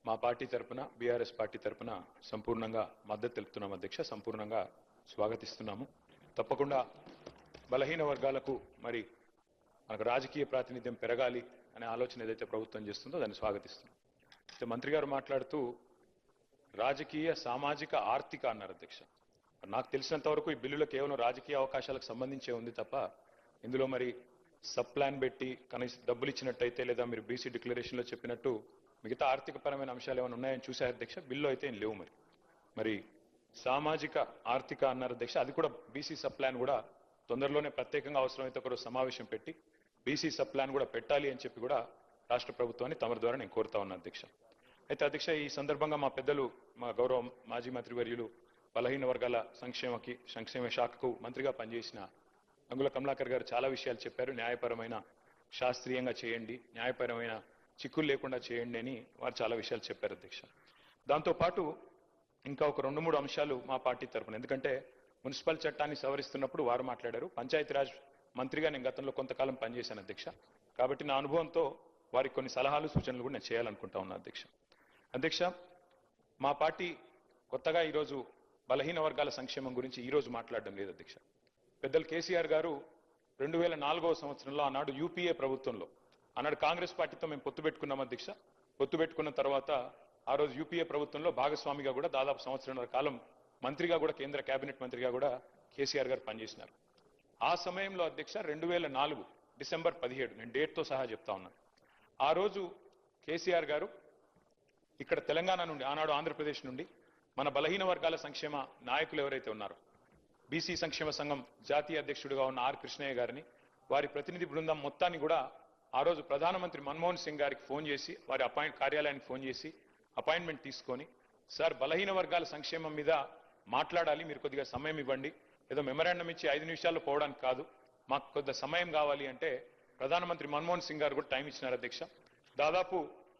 మా పార్టీ తరపున BRS party తరపున సంపూర్ణంగా మద్దతు తెలుపుతున్నాం అధ్యక్ష. సంపూర్ణంగా స్వాగతిస్తున్నాము. తప్పకుండా బలహీన వర్గాలకు మరి మనకు రాజకీయ ప్రాతినిధ్యం పెరగాలి అనే ఆలోచన ఏదైతే ప్రభుత్వం చేస్తుందో దాన్ని స్వాగతిస్తున్నాం. అయితే మంత్రి గారు మాట్లాడుతూ రాజకీయ సామాజిక ఆర్థిక అన్నారు అధ్యక్ష. నాకు తెలిసినంత వరకు ఈ బిల్లులో కేవలం రాజకీయ అవకాశాలకు సంబంధించే ఉంది తప్ప ఇందులో మరి సబ్ ప్లాన్ పెట్టి కనీసం డబ్బులు ఇచ్చినట్టయితే లేదా మీరు బీసీ డిక్లరేషన్లో చెప్పినట్టు మిగతా ఆర్థిక పరమైన అంశాలు ఏమైనా ఉన్నాయని చూశారు అధ్యక్ష. బిల్లు అయితే ఏం లేవు. మరి సామాజిక ఆర్థిక అన్నారు అధ్యక్ష. అది కూడా బీసీ సబ్ ప్లాన్ కూడా తొందరలోనే ప్రత్యేకంగా అవసరమైతే ఒకరోజు సమావేశం పెట్టి బీసీ సబ్ ప్లాన్ కూడా పెట్టాలి అని చెప్పి కూడా రాష్ట్ర ప్రభుత్వాన్ని తమరి ద్వారా నేను కోరుతా ఉన్నా అధ్యక్ష. అయితే అధ్యక్ష ఈ సందర్భంగా మా పెద్దలు మా గౌరవ మాజీ మంత్రివర్యులు బలహీన వర్గాల సంక్షేమ శాఖకు మంత్రిగా పనిచేసిన గంగుల కమలాకర్ గారు చాలా విషయాలు చెప్పారు. న్యాయపరమైన శాస్త్రీయంగా చేయండి, న్యాయపరమైన చిక్కులు లేకుండా చేయండి అని వారు చాలా విషయాలు చెప్పారు అధ్యక్ష. దాంతోపాటు ఇంకా ఒక 2-3 అంశాలు మా పార్టీ తరఫున, ఎందుకంటే మున్సిపల్ చట్టాన్ని సవరిస్తున్నప్పుడు వారు మాట్లాడారు. పంచాయతీరాజ్ మంత్రిగా నేను గతంలో కొంతకాలం పనిచేశాను అధ్యక్ష. కాబట్టి నా అనుభవంతో వారికి కొన్ని సలహాలు సూచనలు కూడా నేను చేయాలనుకుంటా ఉన్నా అధ్యక్ష. అధ్యక్ష, మా పార్టీ కొత్తగా ఈరోజు బలహీన వర్గాల సంక్షేమం గురించి ఈరోజు మాట్లాడడం లేదు అధ్యక్ష. పెద్దలు కేసీఆర్ గారు 2004వ సంవత్సరంలో ఆనాడు యూపీఏ ప్రభుత్వంలో ఆనాడు కాంగ్రెస్ పార్టీతో మేము పొత్తు పెట్టుకున్నాం అధ్యక్ష. పొత్తు పెట్టుకున్న తర్వాత ఆ రోజు యూపీఏ ప్రభుత్వంలో భాగస్వామిగా కూడా దాదాపు సంవత్సరంన్నర కాలం మంత్రిగా కూడా కేంద్ర కేబినెట్ మంత్రిగా కూడా కేసీఆర్ గారు పనిచేసినారు. ఆ సమయంలో అధ్యక్ష 2004 డిసెంబర్ 17 నేను డేట్తో సహా చెప్తా ఉన్నాను. ఆ రోజు కేసీఆర్ గారు ఇక్కడ తెలంగాణ నుండి ఆనాడు ఆంధ్రప్రదేశ్ నుండి మన బలహీన వర్గాల సంక్షేమ నాయకులు ఎవరైతే ఉన్నారో బీసీ సంక్షేమ సంఘం జాతీయ అధ్యక్షుడిగా ఉన్న ఆర్ కృష్ణయ్య గారిని వారి ప్రతినిధి బృందం మొత్తాన్ని కూడా ఆ రోజు ప్రధానమంత్రి మన్మోహన్ సింగ్ గారికి ఫోన్ చేసి వారి కార్యాలయానికి ఫోన్ చేసి అపాయింట్మెంట్ తీసుకొని, సార్ బలహీన వర్గాల సంక్షేమం మీద మాట్లాడాలి, మీరు కొద్దిగా సమయం ఇవ్వండి, ఏదో మెమరాండం ఇచ్చి 5 నిమిషాల్లో పోవడానికి కాదు, మాకు కొద్దిగా సమయం కావాలి అంటే ప్రధానమంత్రి మన్మోహన్ సింగ్ గారు కూడా టైం ఇచ్చినారు అధ్యక్ష. దాదాపు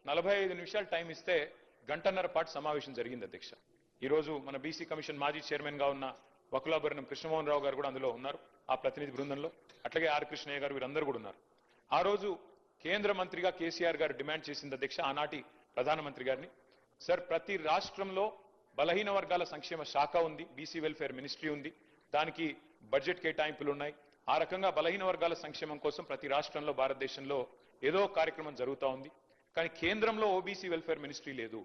45 నిమిషాలు టైం ఇస్తే గంటన్నర పాటు సమావేశం జరిగింది అధ్యక్ష. ఈరోజు మన బీసీ కమిషన్ మాజీ చైర్మన్ గా ఉన్న వకులాభరణం కృష్ణమోహన్ రావు గారు కూడా అందులో ఉన్నారు ఆ ప్రతినిధి బృందంలో. అట్లాగే ఆర్ కృష్ణయ్య గారు వీరందరూ కూడా ఉన్నారు. ఆ రోజు కేంద్ర మంత్రిగా కేసీఆర్ గారు డిమాండ్ చేసింది అధ్యక్ష ఆనాటి ప్రధానమంత్రి గారిని, సార్ ప్రతి రాష్ట్రంలో బలహీన వర్గాల సంక్షేమ శాఖ ఉంది, బీసీ వెల్ఫేర్ మినిస్ట్రీ ఉంది, దానికి బడ్జెట్ కేటాయింపులు ఉన్నాయి. ఆ రకంగా బలహీన వర్గాల సంక్షేమం కోసం ప్రతి రాష్ట్రంలో భారతదేశంలో ఏదో కార్యక్రమం జరుగుతూ ఉంది. కానీ కేంద్రంలో ఓబీసీ వెల్ఫేర్ మినిస్ట్రీ లేదు,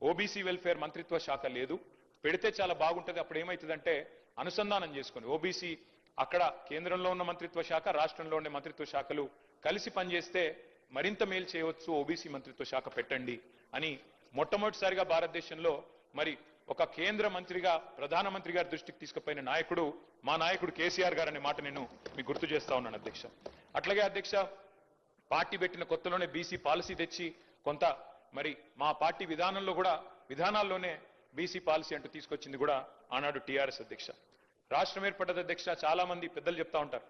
ఓబీసీ వెల్ఫేర్ మంత్రిత్వ శాఖ లేదు. పెడితే చాలా బాగుంటుంది. అప్పుడు ఏమవుతుందంటే అనుసంధానం చేసుకుని ఓబీసీ అక్కడ కేంద్రంలో ఉన్న మంత్రిత్వ శాఖ, రాష్ట్రంలో ఉండే మంత్రిత్వ శాఖలు కలిసి పనిచేస్తే మరింత మేలు చేయవచ్చు, ఓబీసీ మంత్రిత్వ శాఖ పెట్టండి అని మొట్టమొదటిసారిగా భారతదేశంలో మరి ఒక కేంద్ర మంత్రిగా ప్రధానమంత్రి గారి దృష్టికి తీసుకుపోయిన నాయకుడు మా నాయకుడు కేసీఆర్ గారు అనే మాట నేను మీకు గుర్తు చేస్తా ఉన్నాను అధ్యక్ష. అట్లాగే అధ్యక్ష పార్టీ పెట్టిన కొత్తలోనే బీసీ పాలసీ తెచ్చి కొంత మరి మా పార్టీ విధానాల్లోనే బీసీ పాలసీ అంటూ తీసుకొచ్చింది కూడా ఆనాడు టీఆర్ఎస్ అధ్యక్ష. రాష్ట్రం ఏర్పడ్డది అధ్యక్ష. చాలా మంది పెద్దలు చెప్తా ఉంటారు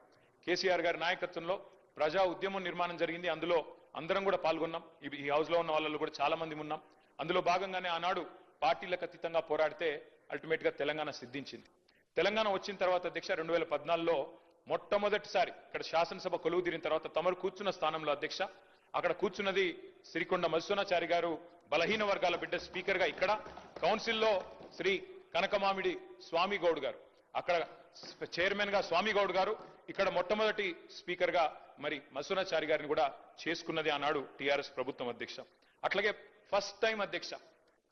కేసీఆర్ గారి నాయకత్వంలో ప్రజా ఉద్యమం నిర్మాణం జరిగింది, అందులో అందరం కూడా పాల్గొన్నాం. ఈ హౌస్ లో ఉన్న వాళ్ళు కూడా చాలా మంది ఉన్నాం. అందులో భాగంగానే ఆనాడు పార్టీలకు అతీతంగా పోరాడితే అల్టిమేట్ గా తెలంగాణ సిద్ధించింది. తెలంగాణ వచ్చిన తర్వాత అధ్యక్ష 2014లో మొట్టమొదటిసారి ఇక్కడ శాసనసభ కొలువు తీరిన తర్వాత తమరు కూర్చున్న స్థానంలో అధ్యక్ష అక్కడ కూర్చున్నది సిరికొండ మధుసూనాచారి గారు, బలహీన వర్గాల బిడ్డ స్పీకర్ గా ఇక్కడ, కౌన్సిల్లో శ్రీ కనకమామిడి స్వామి గౌడ్ గారు, అక్కడ చైర్మన్ గా స్వామి గౌడ్ గారు, ఇక్కడ మొట్టమొదటి స్పీకర్ గా మరి మధుసూనాచారి గారిని కూడా చేసుకున్నది ఆనాడు టీఆర్ఎస్ ప్రభుత్వం అధ్యక్ష. అట్లాగే ఫస్ట్ టైం అధ్యక్ష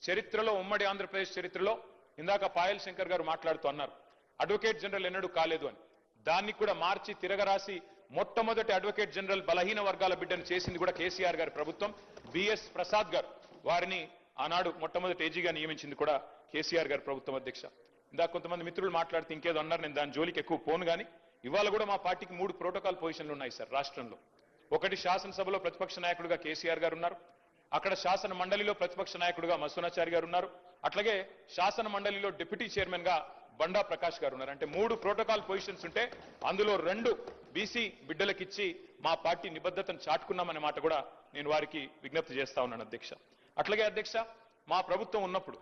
చరిత్రలో, ఉమ్మడి ఆంధ్రప్రదేశ్ చరిత్రలో, ఇందాక పాయల్ శంకర్ గారు మాట్లాడుతూ అన్నారు అడ్వకేట్ జనరల్ ఎన్నడూ కాలేదు అని, దాన్ని కూడా మార్చి తిరగరాసి మొట్టమొదటి అడ్వకేట్ జనరల్ బలహీన వర్గాల బిడ్డను చేసింది కూడా కేసీఆర్ గారి ప్రభుత్వం. బిఎస్ ప్రసాద్ గారు వారిని ఆనాడు మొట్టమొదటి ఏజీగా నియమించింది కూడా కేసీఆర్ గారి ప్రభుత్వం అధ్యక్ష. ఇందాక కొంతమంది మిత్రులు మాట్లాడితే ఇంకేదో అన్నారు, నేను దాని జోలికి ఎక్కువ పోను. కానీ ఇవాళ కూడా మా పార్టీకి 3 ప్రోటోకాల్ పొజిషన్లు ఉన్నాయి సార్ రాష్ట్రంలో. ఒకటి శాసనసభలో ప్రతిపక్ష నాయకుడిగా కేసీఆర్ గారు ఉన్నారు, అక్కడ శాసన మండలిలో ప్రతిపక్ష నాయకుడిగా మధుసూనాచారి గారు ఉన్నారు, అట్లాగే శాసన మండలిలో డిప్యూటీ చైర్మన్ గా బండా ప్రకాష్ గారు ఉన్నారు. అంటే 3 ప్రోటోకాల్ పొజిషన్స్ ఉంటే అందులో 2 బీసీ బిడ్డలకిచ్చి మా పార్టీ నిబద్ధతను చాటుకున్నామనే మాట కూడా నేను వారికి విజ్ఞప్తి చేస్తా ఉన్నాను అధ్యక్ష. అట్లాగే అధ్యక్ష మా ప్రభుత్వం ఉన్నప్పుడు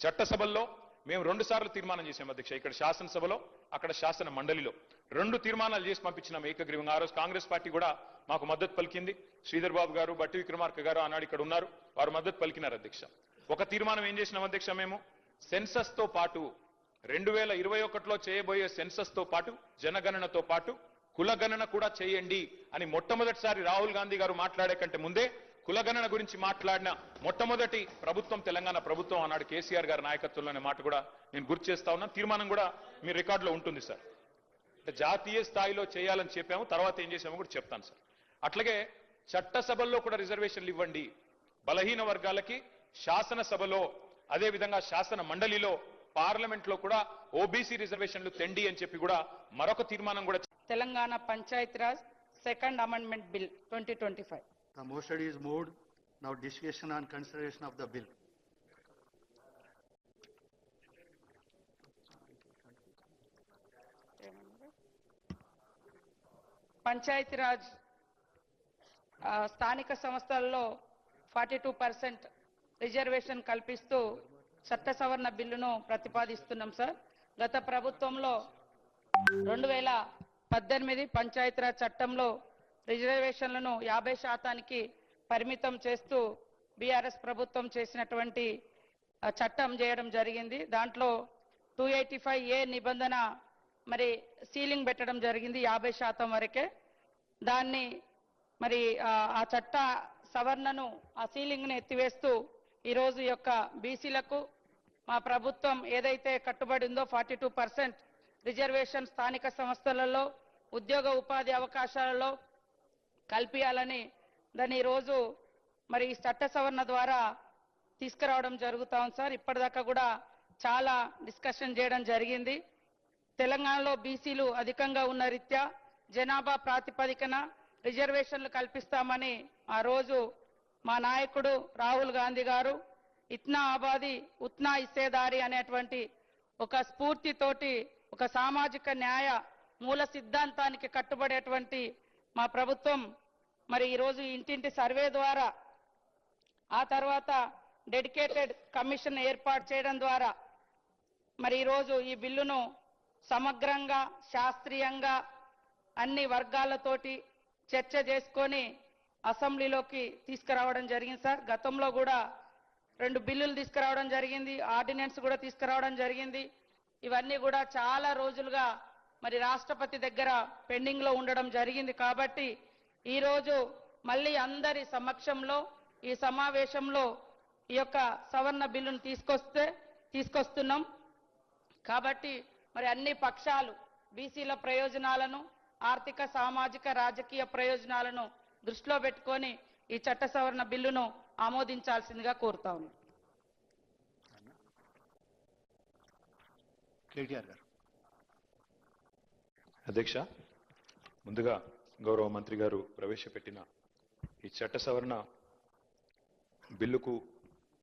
చట్టసభల్లో మేము 2 సార్లు తీర్మానం చేశాం అధ్యక్ష. ఇక్కడ శాసనసభలో, అక్కడ శాసన మండలిలో 2 తీర్మానాలు చేసి పంపించినాం ఏకగ్రీవంగా. ఆ రోజు కాంగ్రెస్ పార్టీ కూడా మాకు మద్దతు పలికింది. శ్రీధర్ బాబు గారు, బట్టి విక్రమార్క గారు ఆనాడు ఇక్కడ ఉన్నారు, వారు మద్దతు పలికినారు అధ్యక్ష. ఒక తీర్మానం ఏం చేసినాం అధ్యక్ష, మేము సెన్సస్ తో పాటు 2021లో చేయబోయే సెన్సస్ తో పాటు జనగణనతో పాటు కులగణన కూడా చేయండి అని మొట్టమొదటిసారి రాహుల్ గాంధీ గారు మాట్లాడే కంటే ముందే కులగణన గురించి మాట్లాడిన మొట్టమొదటి ప్రభుత్వం తెలంగాణ ప్రభుత్వం ఆనాడు కేసీఆర్ గారి నాయకత్వంలోనే మాట కూడా నేను గుర్తు చేస్తా ఉన్నాను. తీర్మానం కూడా మీ రికార్డులో ఉంటుంది సార్. అంటే జాతీయ స్థాయిలో చేయాలని చెప్పాము, తర్వాత ఏం చేసామో కూడా చెప్తాను సార్. అట్లాగే చట్టసభల్లో కూడా రిజర్వేషన్లు ఇవ్వండి, బలహీన వర్గాలకి శాసనసభలో అదేవిధంగా శాసన మండలిలో పార్లమెంట్ లో కూడా ఓబీసీ రిజర్వేషన్లు తెండి అని చెప్పి కూడా మరొక తీర్మానం కూడా. Telangana Panchayati Raj second amendment bill 2025. The motion is moved. Now discussion and consideration of the bill. Panchayati Raj స్థానిక సంస్థల్లో 42% రిజర్వేషన్ కల్పిస్తూ చట్ట సవరణ బిల్లును ప్రతిపాదిస్తున్నాం సార్. గత ప్రభుత్వంలో 2018 పంచాయతీరాజ్ చట్టంలో రిజర్వేషన్లను 50% పరిమితం చేస్తూ బీఆర్ఎస్ ప్రభుత్వం చేసినటువంటి చట్టం చేయడం జరిగింది. దాంట్లో 285A నిబంధన మరి సీలింగ్ పెట్టడం జరిగింది 50% వరకే. దాన్ని మరి ఆ చట్ట సవరణను, ఆ సీలింగ్ను ఎత్తివేస్తూ ఈరోజు యొక్క బీసీలకు మా ప్రభుత్వం ఏదైతే కట్టుబడి ఉందో 42% రిజర్వేషన్ స్థానిక సంస్థలలో ఉద్యోగ ఉపాధి అవకాశాలలో కల్పించాలని దాన్ని ఈరోజు మరి ఈ చట్ట సవరణ ద్వారా తీసుకురావడం జరుగుతా ఉంది సార్. ఇప్పటిదాకా కూడా చాలా డిస్కషన్ చేయడం జరిగింది. తెలంగాణలో బీసీలు అధికంగా ఉన్న రీత్యా జనాభా ప్రాతిపదికన రిజర్వేషన్లు కల్పిస్తామని ఆ రోజు మా నాయకుడు రాహుల్ గాంధీ గారు ఇత్నా ఆబాది ఉత్నా ఇస్సేదారి అనేటువంటి ఒక స్ఫూర్తితోటి, ఒక సామాజిక న్యాయ మూల సిద్ధాంతానికి కట్టుబడేటువంటి మా ప్రభుత్వం మరి ఈరోజు ఇంటింటి సర్వే ద్వారా, ఆ తర్వాత డెడికేటెడ్ కమిషన్ ఏర్పాటు చేయడం ద్వారా మరి ఈరోజు ఈ బిల్లును సమగ్రంగా, శాస్త్రీయంగా అన్ని వర్గాలతోటి చర్చ చేసుకొని అసెంబ్లీలోకి తీసుకురావడం జరిగింది సార్. గతంలో కూడా 2 బిల్లులు తీసుకురావడం జరిగింది, ఆర్డినెన్స్ కూడా తీసుకురావడం జరిగింది. ఇవన్నీ కూడా చాలా రోజులుగా మరి రాష్ట్రపతి దగ్గర పెండింగ్ లో ఉండడం జరిగింది. కాబట్టి ఈరోజు మళ్ళీ అందరి సమక్షంలో ఈ సమావేశంలో ఈ యొక్క సవరణ బిల్లును తీసుకొస్తున్నాం. కాబట్టి మరి అన్ని పక్షాలు బీసీల ప్రయోజనాలను, ఆర్థిక, సామాజిక, రాజకీయ ప్రయోజనాలను దృష్టిలో పెట్టుకొని ఈ చట్ట సవరణ బిల్లును ఆమోదించాల్సిందిగా కోరుతా ఉన్నాం. కేటీఆర్ గారు. అధ్యక్ష, ముందుగా గౌరవ మంత్రి గారు ప్రవేశపెట్టిన ఈ చట్ట సవరణ బిల్లుకు